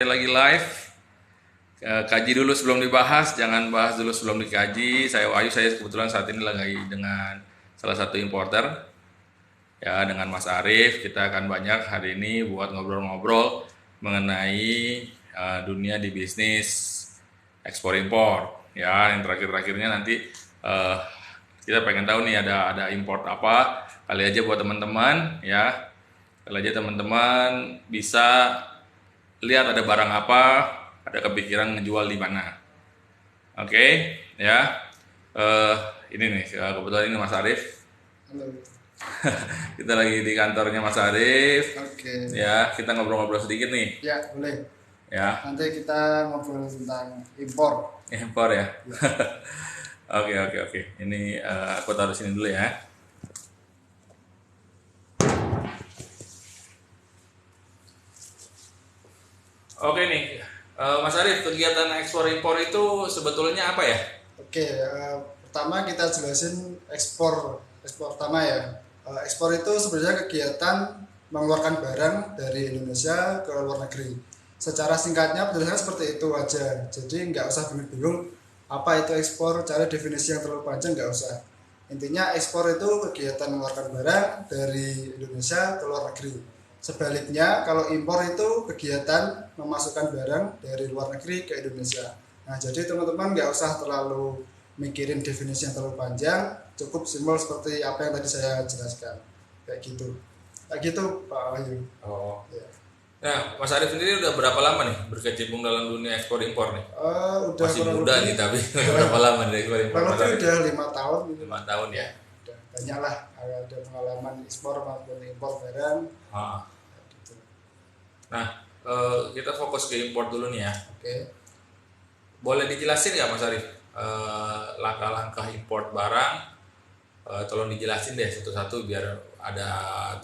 Lagi live. Kaji dulu sebelum dibahas, jangan bahas dulu sebelum dikaji. Saya Wahyu, saya kebetulan saat ini lagi dengan salah satu importer, ya, dengan Mas Arief. Kita akan banyak hari ini buat ngobrol-ngobrol mengenai dunia di bisnis ekspor impor, ya. Yang terakhir-terakhirnya nanti kita pengen tahu nih ada import apa, kali aja buat teman-teman, ya, kali aja teman-teman bisa lihat ada barang apa, ada kepikiran ngejual di mana. Oke, ya. Ini nih, kebetulan ini Mas Arief. Halo. Kita lagi di kantornya Mas Arief. Oke. Ya, kita ngobrol-ngobrol sedikit nih. Ya, boleh. Ya, Nanti kita ngobrol tentang impor. impor ya. Oke. Ini aku taruh sini dulu ya. Oke nih, Mas Arief, kegiatan ekspor impor itu sebetulnya apa ya? Oke, pertama kita jelasin ekspor pertama ya. Ekspor itu sebenarnya kegiatan mengeluarkan barang dari Indonesia ke luar negeri. Secara singkatnya penjelasannya seperti itu aja. Jadi nggak usah bingung-bingung apa itu ekspor, cari definisi yang terlalu panjang nggak usah. Intinya ekspor itu kegiatan mengeluarkan barang dari Indonesia ke luar negeri. Sebaliknya, kalau impor itu kegiatan memasukkan barang dari luar negeri ke Indonesia. Nah, jadi teman-teman nggak usah terlalu mikirin definisi yang terlalu panjang, cukup simpel seperti apa yang tadi saya jelaskan. Kayak gitu. Kayak gitu, Pak Wahyu. Oh. Ya. Nah, Mas Arief sendiri udah berapa lama nih berkecimpung dalam dunia ekspor impor nih? Udah Masih kurang muda lebih, nih tapi berapa lama nih ekspor impor? kurang Mas lebih Arief? udah 5 tahun gitu. 5 tahun ya. Udah banyak lah, ada pengalaman ekspor maupun impor barang. Ah. Gitu. Nah, kita fokus ke impor dulu nih ya. Oke. Boleh dijelasin nggak Mas Arief, langkah-langkah impor barang? Tolong dijelasin deh satu-satu biar ada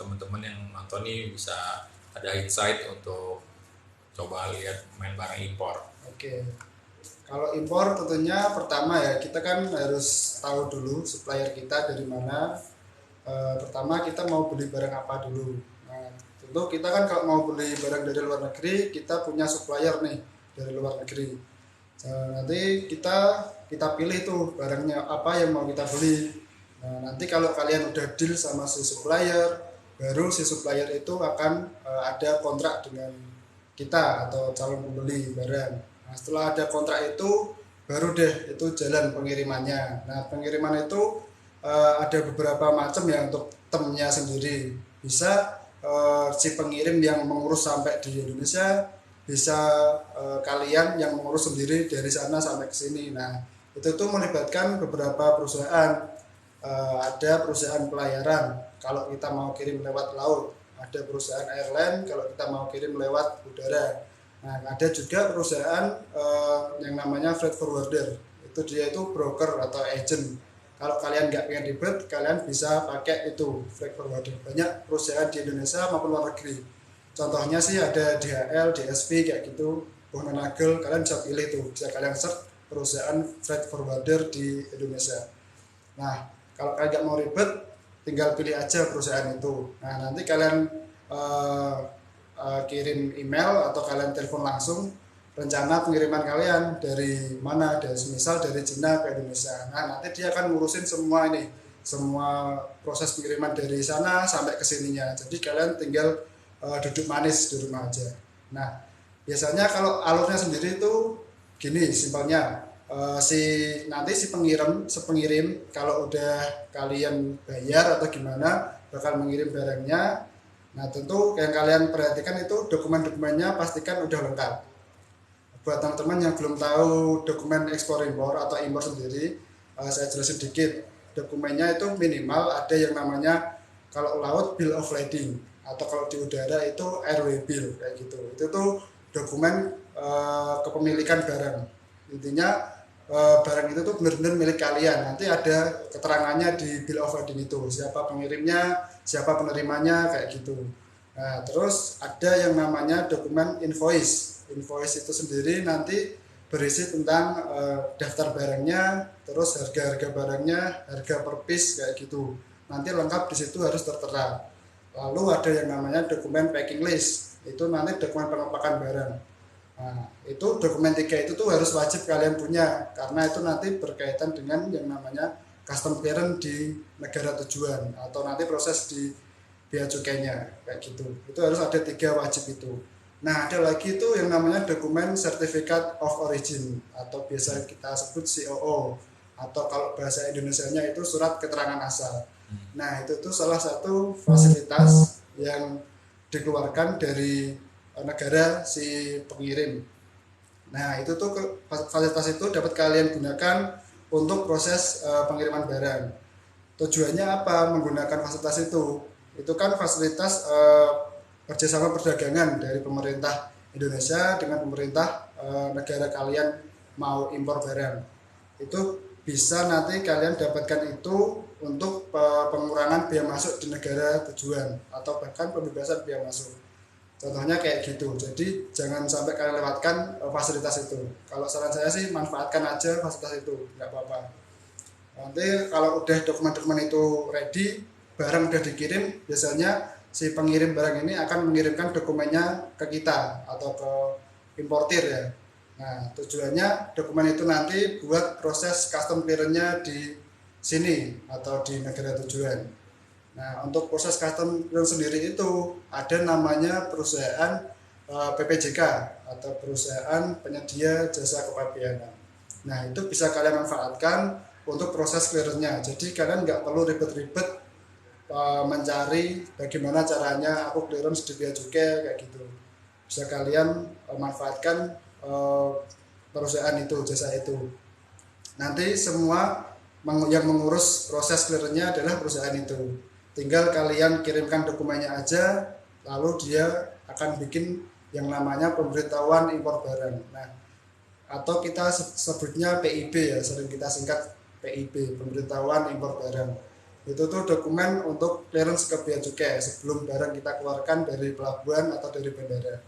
teman-teman yang nonton nih bisa ada insight untuk coba lihat main barang impor. Oke. Kalau impor tentunya pertama ya kita kan harus tahu dulu supplier kita dari mana. Pertama kita mau beli barang apa dulu. Nah, tentu kita kan kalau mau beli barang dari luar negeri kita punya supplier nih dari luar negeri. Nanti kita pilih tuh barangnya apa yang mau kita beli. Nah, nanti kalau kalian udah deal sama si supplier, baru si supplier itu akan ada kontrak dengan kita atau calon pembeli barang. Nah, setelah ada kontrak itu baru deh itu jalan pengirimannya. Nah, pengiriman itu ada beberapa macam ya untuk temnya sendiri. Bisa si pengirim yang mengurus sampai di Indonesia, bisa kalian yang mengurus sendiri dari sana sampai ke sini. Nah, itu tuh melibatkan beberapa perusahaan. Ada perusahaan pelayaran kalau kita mau kirim lewat laut, ada perusahaan airline kalau kita mau kirim lewat udara. Nah, ada juga perusahaan yang namanya freight forwarder. Itu dia itu broker atau agent. Kalau kalian nggak pengen ribet, kalian bisa pakai itu freight forwarder. Banyak perusahaan di Indonesia maupun luar negeri. Contohnya sih ada DHL, DSV kayak gitu, Bohna Nagel. Kalian bisa pilih tuh, bisa kalian search perusahaan freight forwarder di Indonesia. Nah, kalau kalian nggak mau ribet, tinggal pilih aja perusahaan itu. Nah, nanti kalian kirim email atau kalian telepon langsung rencana pengiriman kalian dari mana, dari misal dari Cina ke Indonesia. Nah, nanti dia akan ngurusin semua ini, semua proses pengiriman dari sana sampai ke sininya. Jadi kalian tinggal duduk manis di rumah aja. Nah, biasanya kalau alurnya sendiri itu gini simpelnya. Nanti si pengirim kalau udah kalian bayar atau gimana bakal mengirim barangnya. Nah, tentu yang kalian perhatikan itu dokumen-dokumennya pastikan udah lengkap. Buat teman-teman yang belum tahu dokumen ekspor impor atau impor sendiri, saya jelasin dikit. Dokumennya itu minimal ada yang namanya kalau laut bill of lading atau kalau di udara itu airway bill kayak gitu. Itu tuh dokumen kepemilikan barang. Intinya barang itu tuh benar-benar milik kalian. Nanti ada keterangannya di bill of lading itu, siapa pengirimnya, siapa penerimanya kayak gitu. Nah, terus ada yang namanya dokumen invoice. Invoice itu sendiri nanti berisi tentang daftar barangnya, terus harga-harga barangnya, harga per piece kayak gitu. Nanti lengkap di situ harus tertera. Lalu ada yang namanya dokumen packing list. Itu nanti dokumen pengepakan barang. Nah, itu dokumen 3 itu tuh harus wajib kalian punya karena itu nanti berkaitan dengan yang namanya custom clearance di negara tujuan atau nanti proses di bea cukainya kayak gitu. Itu harus ada 3 wajib itu. Nah, ada lagi itu yang namanya dokumen Certificate of Origin atau biasa kita sebut COO atau kalau bahasa Indonesianya itu surat keterangan asal. Nah, itu tuh salah satu fasilitas yang dikeluarkan dari negara si pengirim. Nah, itu tuh fasilitas itu dapat kalian gunakan untuk proses pengiriman barang. Tujuannya apa menggunakan fasilitas itu? Itu kan fasilitas kerjasama perdagangan dari pemerintah Indonesia dengan pemerintah negara kalian mau impor barang. Itu bisa nanti kalian dapatkan itu untuk pengurangan biaya masuk di negara tujuan atau bahkan pembebasan biaya masuk. Contohnya kayak gitu. Jadi jangan sampai kalian lewatkan fasilitas itu. Kalau saran saya sih manfaatkan aja fasilitas itu, nggak apa-apa. Nanti kalau udah dokumen-dokumen itu ready, barang udah dikirim, biasanya si pengirim barang ini akan mengirimkan dokumennya ke kita atau ke importir ya. Nah, tujuannya dokumen itu nanti buat proses custom clearance-nya di sini atau di negara tujuan. Nah, untuk proses custom clearance sendiri itu ada namanya perusahaan PPJK atau perusahaan penyedia jasa kepabeanan. Nah, itu bisa kalian manfaatkan untuk proses clearance-nya. Jadi kalian nggak perlu ribet-ribet mencari bagaimana caranya aku clearance di bea cukai kayak gitu. Bisa kalian manfaatkan perusahaan itu, jasa itu. Nanti semua yang mengurus proses clearance-nya adalah perusahaan itu. Tinggal kalian kirimkan dokumennya aja, lalu dia akan bikin yang namanya pemberitahuan impor barang. Nah, atau kita sebutnya PIB ya, sering kita singkat PIB, pemberitahuan impor barang. Itu tuh dokumen untuk clearance ke bea cukai sebelum barang kita keluarkan dari pelabuhan atau dari bandara.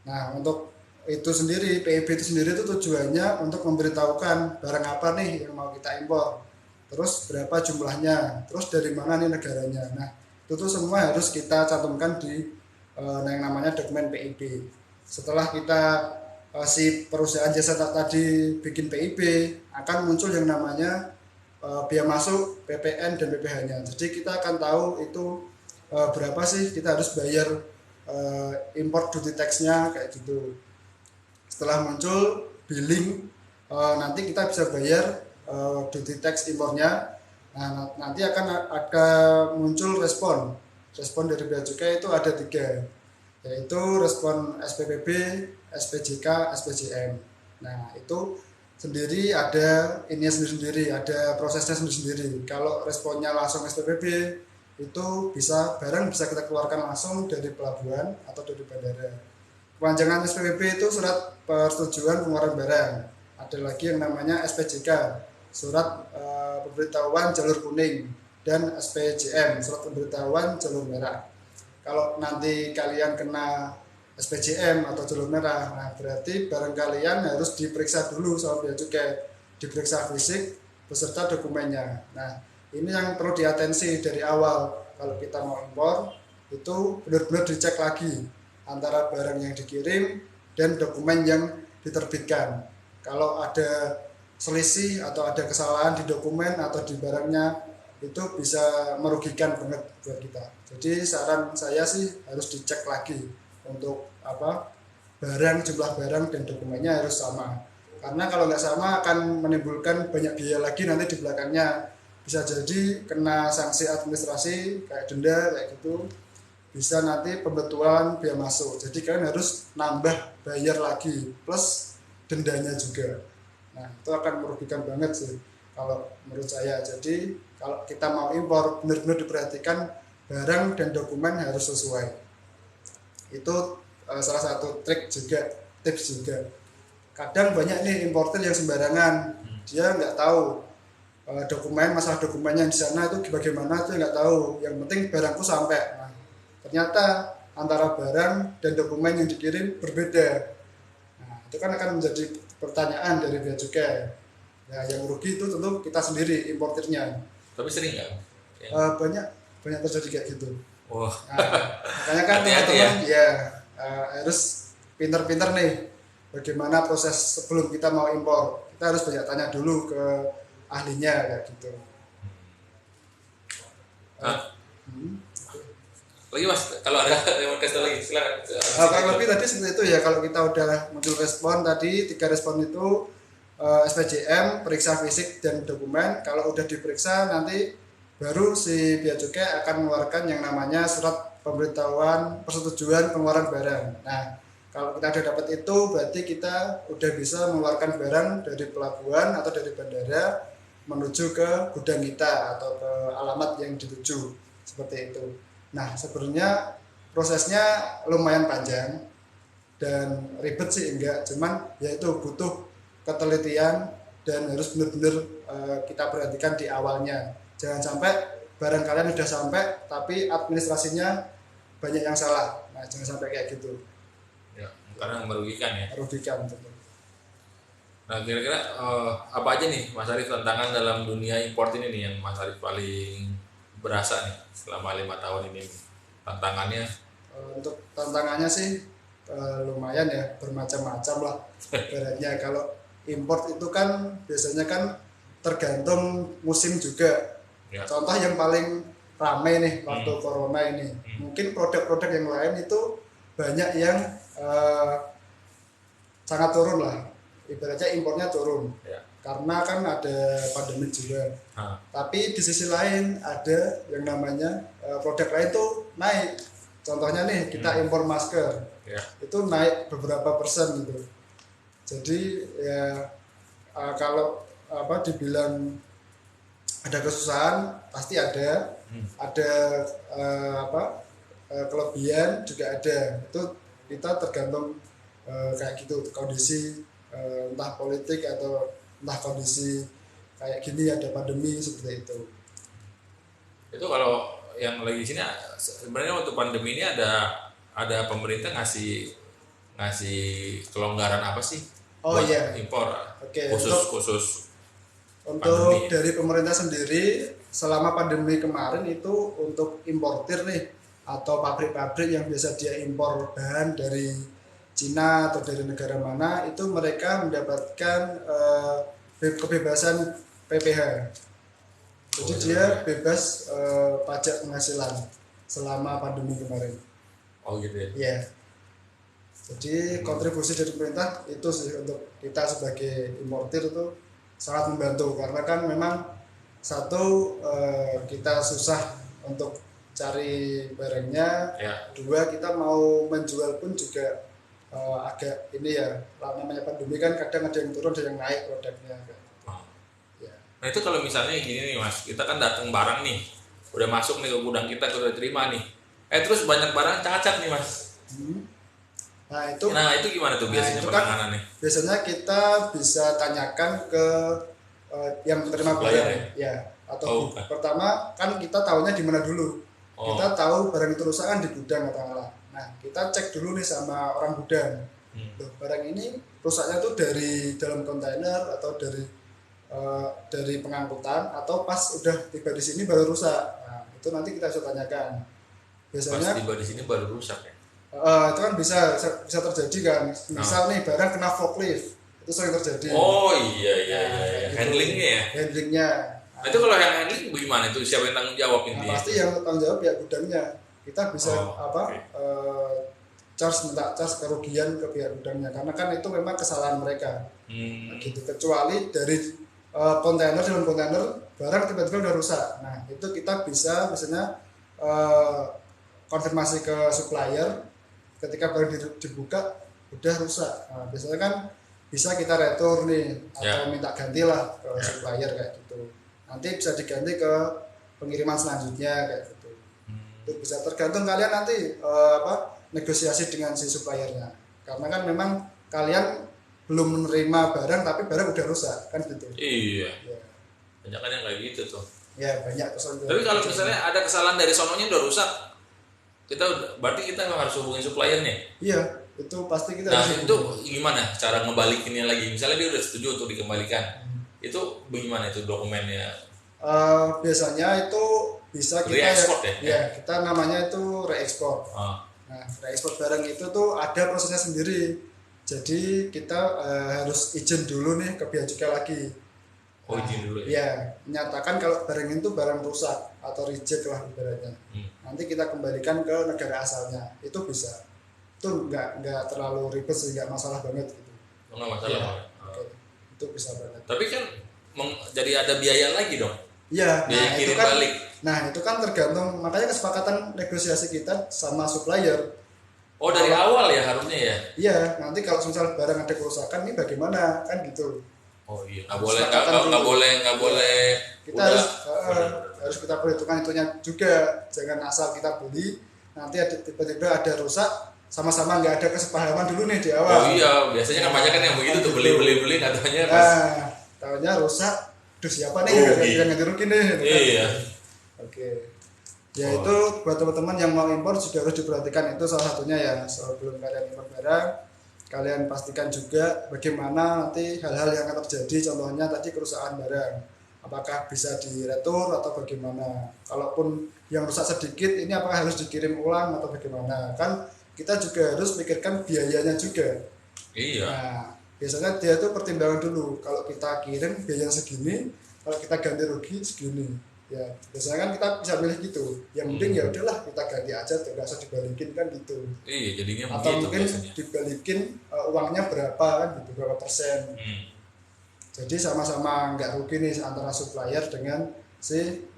Nah, untuk itu sendiri, PIB itu sendiri itu tujuannya untuk memberitahukan barang apa nih yang mau kita impor, terus berapa jumlahnya, terus dari mana nih negaranya. Nah, itu tuh semua harus kita cantumkan di yang namanya dokumen PIB. Setelah kita si perusahaan jasa tadi bikin PIB, akan muncul yang namanya biaya masuk, PPN dan PPh-nya. Jadi kita akan tahu itu berapa sih kita harus bayar import duty tax-nya kayak gitu. Setelah muncul billing, nanti kita bisa bayar duty tax impornya. Nah, nanti akan ada muncul respon dari bea cukai itu ada 3, yaitu respon SPPB, SPJK, SPJM. Nah, itu sendiri ada ini sendiri, ada prosesnya sendiri. Kalau responnya langsung SPPB itu barang bisa kita keluarkan langsung dari pelabuhan atau dari bandara. Kepanjangan SPPB itu surat persetujuan pengeluaran barang. Ada lagi yang namanya SPJK, surat pemberitahuan jalur kuning, dan SPJM, surat pemberitahuan jalur merah. Kalau nanti kalian kena SPJM atau jalur merah, nah berarti barang kalian harus diperiksa dulu sama bea cukai, diperiksa fisik beserta dokumennya. Nah, ini yang perlu diatensi dari awal. Kalau kita mau impor, itu benar-benar dicek lagi antara barang yang dikirim dan dokumen yang diterbitkan. Kalau ada selisih atau ada kesalahan di dokumen atau di barangnya, itu bisa merugikan banget buat kita. Jadi saran saya sih harus dicek lagi untuk jumlah barang dan dokumennya harus sama. Karena kalau nggak sama akan menimbulkan banyak biaya lagi nanti di belakangnya. Bisa jadi kena sanksi administrasi kayak denda kayak gitu. Bisa nanti pembetulan biaya masuk. Jadi kalian harus nambah bayar lagi plus dendanya juga. Nah, itu akan merugikan banget sih kalau menurut saya. Jadi kalau kita mau impor, benar-benar diperhatikan barang dan dokumen harus sesuai. Itu salah satu trik juga, tips juga. Kadang banyak nih importer yang sembarangan, dia nggak tahu masalah dokumennya di sana itu bagaimana, tuh nggak tahu. Yang penting barangku sampai. Nah, ternyata antara barang dan dokumen yang dikirim berbeda. Nah, itu kan akan menjadi pertanyaan dari bea cukai. Nah, yang rugi itu tentu kita sendiri importirnya. Tapi sering nggak? Banyak terjadi kayak gitu. Wah. Nah, makanya kan Hati-hati teman-teman ya harus pinter-pinter nih bagaimana proses sebelum kita mau impor. Kita harus banyak tanya dulu ke ahlinya kayak gitu. Nah, Hmm. lagi Mas, kalau ada yang mau kasih lagi silakan. Kurang lebih tadi seperti itu ya, kalau kita udah muncul respon tadi 3 respon itu, SPJM, periksa fisik dan dokumen. Kalau udah diperiksa nanti baru si bea cukai akan mengeluarkan yang namanya surat pemberitahuan persetujuan pengeluaran barang. Nah, kalau kita udah dapat itu berarti kita udah bisa mengeluarkan barang dari pelabuhan atau dari bandara menuju ke gudang kita atau ke alamat yang dituju, seperti itu. Nah, sebenarnya prosesnya lumayan panjang dan ribet sih enggak, cuman ya itu butuh ketelitian dan harus benar-benar kita perhatikan di awalnya. Jangan sampai barang kalian udah sampai tapi administrasinya banyak yang salah. Nah, jangan sampai kayak gitu. Ya, karena merugikan ya. Merugikan betul. Nah, kira-kira apa aja nih Mas Arif tantangan dalam dunia import ini nih yang Mas Arif paling berasa nih selama 5 tahun ini tantangannya? Untuk tantangannya sih lumayan ya, bermacam-macam lah. Ibaratnya kalau import itu kan biasanya kan tergantung musim juga. Ya. Contoh yang paling ramai nih waktu corona ini, mungkin produk-produk yang lain itu banyak yang sangat turun lah, ibaratnya impornya turun Ya. karena kan ada pandemi juga. Hah. Tapi di sisi lain ada yang namanya produk lain tuh naik. Contohnya nih kita impor masker, Ya. itu naik beberapa persen gitu. Jadi ya kalau dibilang ada kesusahan pasti ada kelebihan juga ada. Itu kita tergantung kayak gitu kondisi, entah politik atau entah kondisi kayak gini ada pandemi seperti itu. Itu kalau yang lagi di sini sebenarnya untuk pandemi ini ada pemerintah ngasih kelonggaran apa sih Oh buat iya. impor Oke, khusus untuk pandemi. dari pemerintah sendiri selama pandemi kemarin itu untuk importir nih atau pabrik-pabrik yang biasa dia impor bahan dari Cina atau dari negara mana itu mereka mendapatkan kebebasan PPh. Jadi dia bebas pajak penghasilan selama pandemi kemarin. Oh gitu ya. Ya. Jadi kontribusi dari pemerintah itu sih untuk kita sebagai importir itu sangat membantu karena kan memang satu kita susah untuk cari barangnya, Ya. dua kita mau menjual pun juga agak ini ya, namanya pandemi kan kadang ada yang turun ada yang naik produknya. Ya. Nah itu kalau misalnya gini nih Mas, kita kan datang barang nih, udah masuk nih ke gudang kita udah terima nih, terus banyak barang cacat nih Mas. Nah itu gimana tuh biasanya itu kan penanganannya? biasanya kita bisa tanyakan ke yang menerima Supplier barang ya, atau bukan. pertama kan kita tahunya di mana dulu. Oh. Kita tahu barang itu rusak kan di gudang katakanlah. Nah kita cek dulu nih sama orang gudang. Loh, barang ini rusaknya tuh dari dalam kontainer atau dari pengangkutan atau pas udah tiba di sini baru rusak. Nah itu nanti kita bisa tanyakan. Biasanya Pas tiba di sini baru rusak ya. itu kan bisa terjadi kan. Misal nih barang kena forklift, itu sering terjadi. Oh iya. Gitu. Handlingnya ya. Handlingnya. Nah, itu kalau yang handling bagaimana itu siapa yang tanggung jawab Nah, intinya? pasti yang tanggung jawab ya gudangnya. Kita bisa Okay. minta charge kerugian ke pihak gudangnya karena kan itu memang kesalahan mereka. Nah, gitu. Kecuali dari kontainer dalam kontainer barang tiba-tiba udah rusak. Nah itu kita bisa biasanya konfirmasi ke supplier ketika barang dibuka udah rusak. Nah, biasanya kan bisa kita retur nih atau minta ganti lah ke supplier kayak gitu. Nanti bisa diganti ke pengiriman selanjutnya kayak gitu. Itu bisa tergantung kalian nanti negosiasi dengan si suppliernya. Karena kan memang kalian belum menerima barang tapi barang udah rusak kan gitu. Iya. Ya. Banyak kan yang kayak gitu tuh. Ya banyak kesalahan. Tapi kalau misalnya ada kesalahan dari sononya udah rusak, berarti kita harus hubungin suppliernya. Iya, itu pasti kita Nah harus itu gimana cara ngebalikinnya lagi? Misalnya dia udah setuju untuk dikembalikan, itu bagaimana itu dokumennya? Biasanya itu bisa kita Re-export ya? kita namanya itu re-export. Nah, re-export barang itu tuh ada prosesnya sendiri. Jadi kita harus izin dulu nih ke bea cukai lagi. Oh, izin dulu ya. Ya, menyatakan kalau barang itu barang rusak atau reject lah ibaratnya. Nanti kita kembalikan ke negara asalnya. Itu bisa. Itu nggak terlalu ribet sih, nggak masalah banget gitu. Nggak masalah Ya, Bang. oke. Itu bisa banget. Tapi kan jadi ada biaya lagi dong. Iya, Biaya nah itu kirim kan, balik. nah itu kan tergantung, makanya kesepakatan negosiasi kita sama supplier. Oh, dari awal ya harusnya ya. Iya, nanti kalau misal barang ada kerusakan ini bagaimana kan gitu. Oh iya, nggak boleh Kesepakatan dulu. nggak boleh. Kita Udah. harus kita perhitungkan itunya juga, jangan asal kita beli nanti ada tiba-tiba ada rusak, sama-sama nggak ada kesepahaman dulu nih di awal. Oh iya, biasanya kan banyak kan yang begitu tuh beli nggak taunya pas. Nah, tahunya rusak, duh siapa nih yang ganti rugi nih? Iya. Oke. Ya itu buat teman-teman yang mau impor juga harus diperhatikan, itu salah satunya ya. Sebelum kalian impor barang, kalian pastikan juga bagaimana nanti hal-hal yang akan terjadi. Contohnya tadi kerusakan barang, apakah bisa diretur atau bagaimana. Kalaupun yang rusak sedikit, ini apakah harus dikirim ulang atau bagaimana. Kan kita juga harus pikirkan biayanya juga. Iya. Nah, biasanya dia itu pertimbangan dulu. Kalau kita kirim biayanya segini, kalau kita ganti rugi segini. Ya, biasanya kan kita bisa pilih gitu. Yang penting ya udahlah kita ganti aja, nggak usah dibalikin kan gitu. Iya, jadinya Atau begitu mungkin biasanya. dibalikin uangnya berapa kan gitu, berapa persen. Jadi sama-sama nggak rugi nih antara supplier dengan si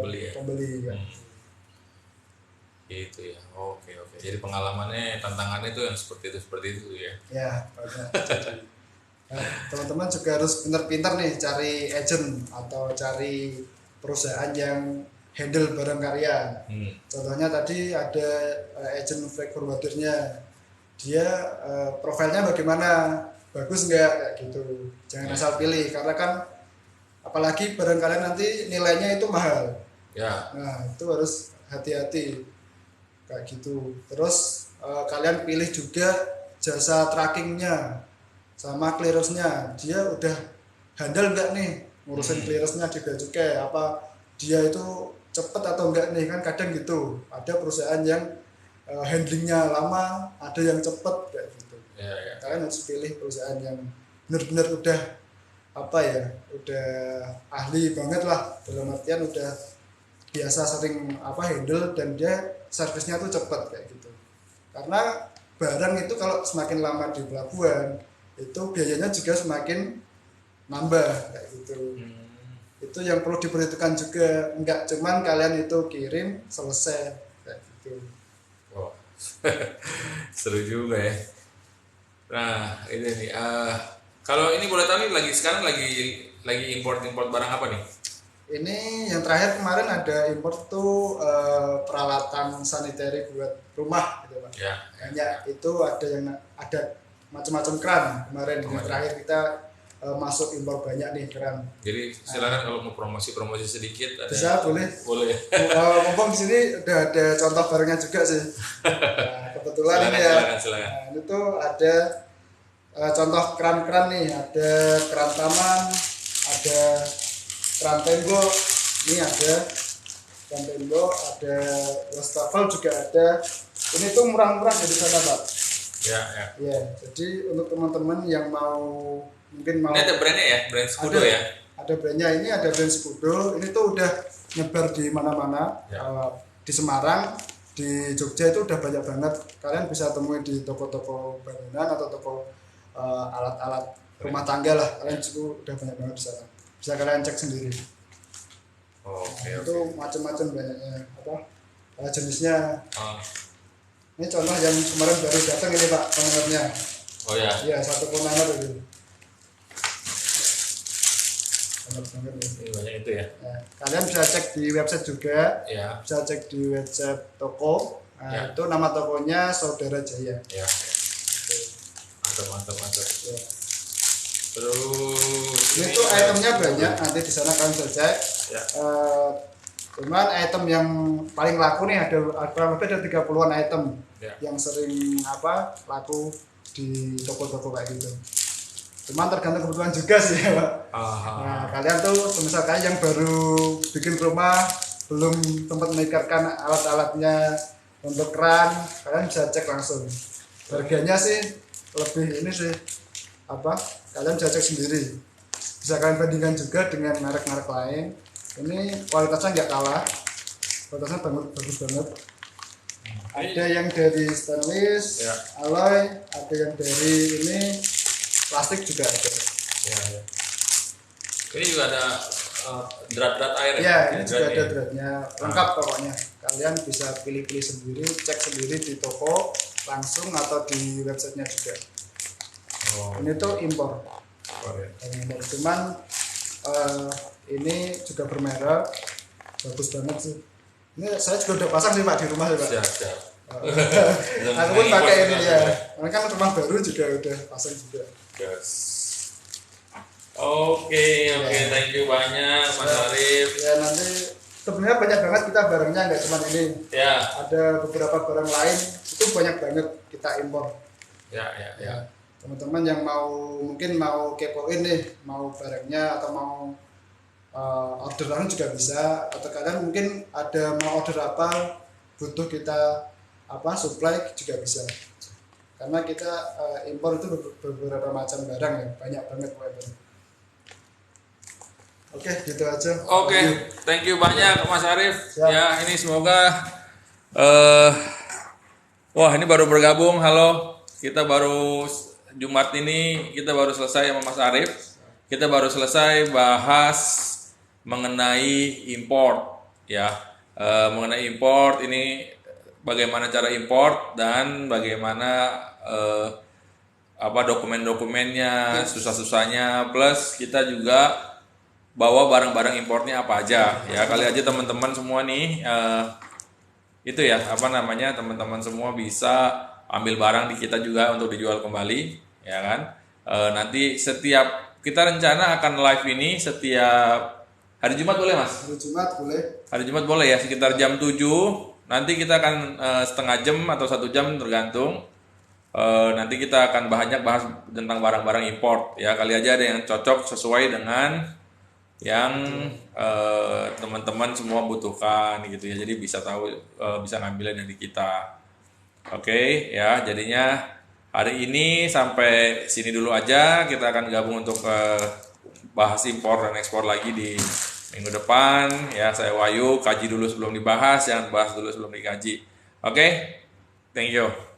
Beli ya? pembeli kan. Gitu ya. Oke. Jadi pengalamannya, tantangannya itu yang seperti itu ya. Ya, banyak. Jadi, teman-teman juga harus pintar-pintar nih cari agent atau cari perusahaan yang handle barang karya. Contohnya tadi ada agent freight forwardernya, dia profilnya bagaimana, bagus nggak kayak gitu. Jangan asal pilih, karena kan apalagi barang kalian nanti nilainya itu mahal. Ya. Nah itu harus hati-hati kayak gitu. Terus kalian pilih juga jasa trackingnya sama clearance-nya, dia udah handal nggak nih ngurusin clearance-nya di bea cukai, apa dia itu cepet atau enggak nih, kan kadang gitu ada perusahaan yang handlingnya lama, ada yang cepet kayak gitu. Ya. Kalian harus pilih perusahaan yang benar-benar udah apa ya, udah ahli banget lah, dalam artian udah biasa sering handle dan dia servisnya tuh cepet kayak gitu. Karena barang itu kalau semakin lama di pelabuhan itu biayanya juga semakin nambah kayak gitu. Itu yang perlu diperhitungkan juga, enggak cuman kalian itu kirim selesai kayak gitu. Wow. Seru juga ya. Nah, ini nih. Kalau ini boleh tahu nih sekarang lagi import barang apa nih? Ini yang terakhir kemarin ada import tuh peralatan sanitary buat rumah gitu Pak. Ya. Banyak itu ada macam-macam keran kemarin. Yang terakhir kita masuk impor banyak nih keran. Jadi silakan kalau mau promosi sedikit ada. Bisa, boleh. Boleh. Mumpung di sini udah ada contoh barangnya juga sih. Nah, kebetulan silakan. Nah, ini tuh ada contoh keran-keran nih, ada keran taman, ada keran tembok, ini ada keran tembok, ada wastafel juga ada. Ini tuh murah-murah dari sana Pak. Ya. Ya, jadi untuk teman-teman yang mungkin mau. Ini ada brandnya ya, brand Scudo ada, ya. Ada brandnya, ini ada brand Scudo. Ini tuh udah nyebar di mana-mana. Ya. Di Semarang, di Jogja itu udah banyak banget. Kalian bisa temui di toko-toko bangunan atau toko alat-alat rumah tangga lah. Kalian juga udah banyak banget di sana. Bisa kalian cek sendiri. Itu macam-macam banyaknya jenisnya. Ini contoh yang kemarin baru datang ini Pak, kontainernya. Oh ya. Iya, satu kontainer itu. Banget ya. Ini banyak itu ya. Nah, kalian bisa cek di website juga. Ya. Bisa cek di website toko. Nah, Ya. itu nama tokonya Saudara Jaya. Ya. Mantap. Ya. Terus Ini tuh itemnya banyak, nanti di sana kalian bisa cek. Ya. Cuman item yang paling laku nih ada kurang lebih ada 30-an item Ya. yang sering laku di toko-toko kayak gitu. Cuman tergantung kebutuhan juga sih ya Pak. Nah, kalian tuh misalkan yang baru bikin rumah, belum sempat mengikarkan alat-alatnya untuk keran, kalian bisa cek langsung. Harganya sih lebih ini sih apa, kalian bisa cek sendiri, bisa kalian bandingkan juga dengan merek-merek lain. Ini kualitasnya nggak kalah, kualitasnya bagus banget. Ada yang dari stainless, Ya. alloy, ada yang dari ini plastik juga ada. Ya, ya. Ini juga ada drat-drat air Ya, ini juga dratnya ada ya? dratnya, lengkap pokoknya. Kalian bisa pilih-pilih sendiri, cek sendiri di toko langsung atau di websitenya juga. Oh, Ini tuh impor, ya. cuman ini juga bermerek, bagus banget sih. Ini saya juga udah pasang sih Pak di rumah ya Pak. Siap, siap. Aku pun pakai ini ya. Karena kan rumah baru juga udah pasang juga. Yes. Oke, thank you banyak Mas Arif. Ya nanti sebenarnya banyak banget kita barangnya, nggak cuma ini. Ya, Ada beberapa barang lain itu banyak banget kita impor. ya, ya, ya. Teman-teman yang mungkin mau kepoin nih, mau barangnya atau mau orderan juga bisa, atau kalian mungkin ada mau order apa, butuh kita apa supply juga bisa, karena kita impor itu beberapa macam barang ya, banyak banget pokoknya. Oke, gitu aja. Oke, thank you banyak Mas Arif. Siap. Ya, ini semoga wah, ini baru bergabung. Halo. Kita baru Jumat ini kita baru selesai sama Mas Arif. Kita baru selesai bahas mengenai import ya. Mengenai import ini bagaimana cara import dan bagaimana apa dokumen-dokumennya, susah-susahnya, plus kita juga bawa barang-barang importnya apa aja ya. Kali aja teman-teman semua nih itu ya apa namanya, teman-teman semua bisa ambil barang di kita juga untuk dijual kembali ya kan. Nanti setiap kita rencana akan live ini setiap hari Jumat, boleh Mas? Hari Jumat boleh. Hari Jumat boleh ya, sekitar jam 7. Nanti kita akan setengah jam atau 1 jam tergantung. Nanti kita akan banyak bahas tentang barang-barang import ya. Kali aja ada yang cocok sesuai dengan yang teman-teman semua butuhkan gitu ya. Jadi bisa tahu, bisa ngambilnya dari kita. Oke ya, jadinya hari ini sampai sini dulu aja. Kita akan gabung untuk bahas impor dan ekspor lagi di minggu depan ya. Saya Wahyu, kaji dulu sebelum dibahas, jangan bahas dulu sebelum dikaji. Oke, thank you.